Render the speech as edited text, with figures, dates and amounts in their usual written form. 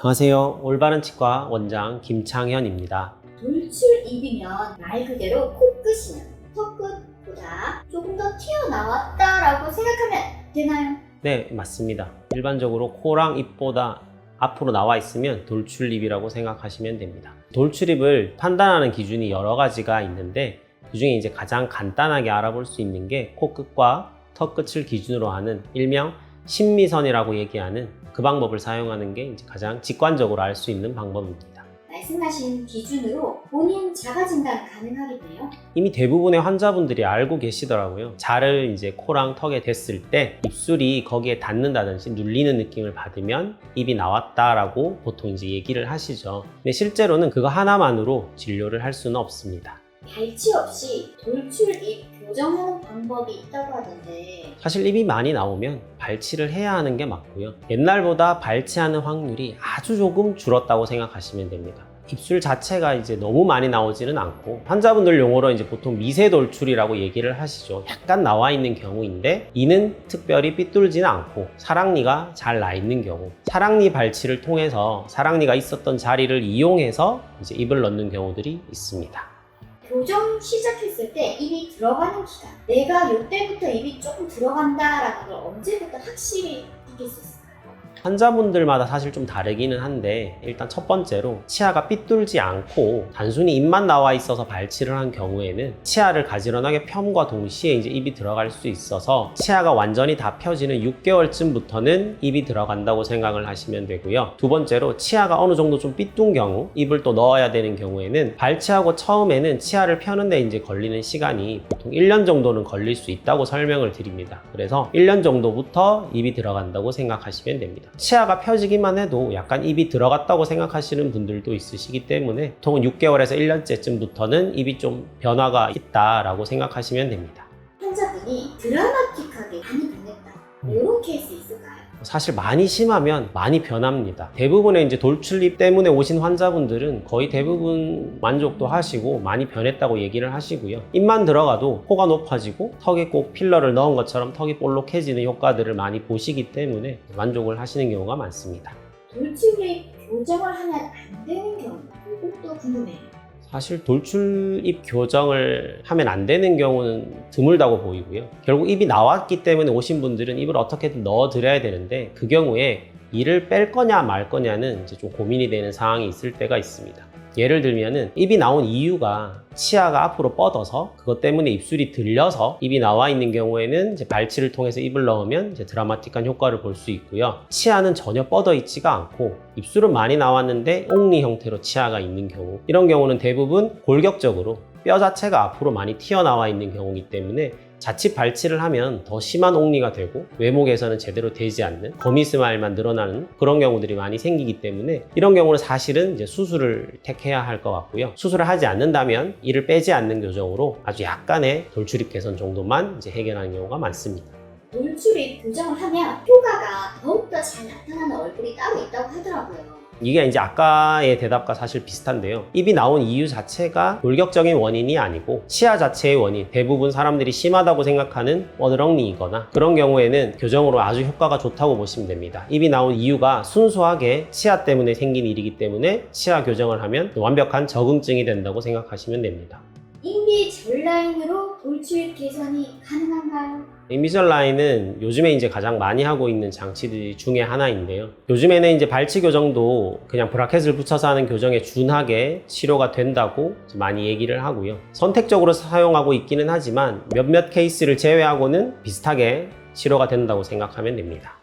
안녕하세요. 올바른 치과 원장 김창현입니다. 돌출입이면 말 그대로 코끝이나 턱끝보다 조금 더 튀어나왔다라고 생각하면 되나요? 네, 맞습니다. 일반적으로 코랑 입보다 앞으로 나와 있으면 돌출입이라고 생각하시면 됩니다. 돌출입을 판단하는 기준이 여러 가지가 있는데 그중에 이제 가장 간단하게 알아볼 수 있는 게 코끝과 턱끝을 기준으로 하는 일명 심미선이라고 얘기하는 그 방법을 사용하는 게 이제 가장 직관적으로 알 수 있는 방법입니다. 말씀하신 기준으로 본인 자가 진단 가능하겠네요? 이미 대부분의 환자분들이 알고 계시더라고요. 자를 이제 코랑 턱에 댔을 때 입술이 거기에 닿는다든지 눌리는 느낌을 받으면 입이 나왔다라고 보통 이제 얘기를 하시죠. 근데 실제로는 그거 하나만으로 진료를 할 수는 없습니다. 발치 없이 돌출입 교정하는 방법이 있다고 하던데 사실 입이 많이 나오면 발치를 해야 하는 게 맞고요. 옛날보다 발치하는 확률이 아주 조금 줄었다고 생각하시면 됩니다. 입술 자체가 이제 너무 많이 나오지는 않고 환자분들 용어로 이제 보통 미세 돌출이라고 얘기를 하시죠. 약간 나와 있는 경우인데 이는 특별히 삐뚤지는 않고 사랑니가 잘 나 있는 경우, 사랑니 발치를 통해서 사랑니가 있었던 자리를 이용해서 이제 입을 넣는 경우들이 있습니다. 교정 시작했을 때 입이 들어가는 기간, 내가 이때부터 입이 조금 들어간다라는 걸 언제부터 확실히 느낄 수 있을까요? 환자분들마다 사실 좀 다르기는 한데 일단 첫 번째로 치아가 삐뚤지 않고 단순히 입만 나와 있어서 발치를 한 경우에는 치아를 가지런하게 펴음과 동시에 이제 입이 들어갈 수 있어서 치아가 완전히 다 펴지는 6개월쯤부터는 입이 들어간다고 생각을 하시면 되고요. 두 번째로 치아가 어느 정도 좀 삐뚤 경우, 입을 또 넣어야 되는 경우에는 발치하고 처음에는 치아를 펴는데 이제 걸리는 시간이 보통 1년 정도는 걸릴 수 있다고 설명을 드립니다. 그래서 1년 정도부터 입이 들어간다고 생각하시면 됩니다. 치아가 펴지기만 해도 약간 입이 들어갔다고 생각하시는 분들도 있으시기 때문에 보통은 6개월에서 1년째쯤부터는 입이 좀 변화가 있다라고 생각하시면 됩니다. 환자분이 드라마틱하게 많이 변했다 이런 케이스 있을까요? 사실 많이 심하면 많이 변합니다. 대부분의 이제 돌출입 때문에 오신 환자분들은 거의 대부분 만족도 하시고 많이 변했다고 얘기를 하시고요. 입만 들어가도 코가 높아지고 턱에 꼭 필러를 넣은 것처럼 턱이 볼록해지는 효과들을 많이 보시기 때문에 만족을 하시는 경우가 많습니다. 돌출입 교정을 하면 안 되는 경우 이것도 궁금해요. 사실 돌출입 교정을 하면 안 되는 경우는 드물다고 보이고요. 결국 입이 나왔기 때문에 오신 분들은 입을 어떻게든 넣어 드려야 되는데 그 경우에 이를 뺄 거냐 말 거냐는 이제 좀 고민이 되는 상황이 있을 때가 있습니다. 예를 들면은 입이 나온 이유가 치아가 앞으로 뻗어서 그것 때문에 입술이 들려서 입이 나와 있는 경우에는 이제 발치를 통해서 입을 넣으면 이제 드라마틱한 효과를 볼 수 있고요. 치아는 전혀 뻗어 있지가 않고 입술은 많이 나왔는데 옥리 형태로 치아가 있는 경우, 이런 경우는 대부분 골격적으로 뼈 자체가 앞으로 많이 튀어나와 있는 경우이기 때문에 자칫 발치를 하면 더 심한 옥리가 되고 외모 개선은 제대로 되지 않는 거미스마일만 늘어나는 그런 경우들이 많이 생기기 때문에 이런 경우는 사실은 이제 수술을 택해야 할 것 같고요. 수술을 하지 않는다면 이를 빼지 않는 교정으로 아주 약간의 돌출입 개선 정도만 이제 해결하는 경우가 많습니다. 돌출입 교정을 하면 효과가 더욱더 잘 나타나는 얼굴이 따로 있다고 하더라고요. 이게 이제 아까의 대답과 사실 비슷한데요. 입이 나온 이유 자체가 골격적인 원인이 아니고 치아 자체의 원인, 대부분 사람들이 심하다고 생각하는 어드렁니이거나 그런 경우에는 교정으로 아주 효과가 좋다고 보시면 됩니다. 입이 나온 이유가 순수하게 치아 때문에 생긴 일이기 때문에 치아 교정을 하면 완벽한 적응증이 된다고 생각하시면 됩니다. 인비절라인으로 돌출입 개선이 가능한가요? 인비절라인은 요즘에 이제 가장 많이 하고 있는 장치들 중에 하나인데요. 요즘에는 이제 발치 교정도 그냥 브라켓을 붙여서 하는 교정에 준하게 치료가 된다고 많이 얘기를 하고요. 선택적으로 사용하고 있기는 하지만 몇몇 케이스를 제외하고는 비슷하게 치료가 된다고 생각하면 됩니다.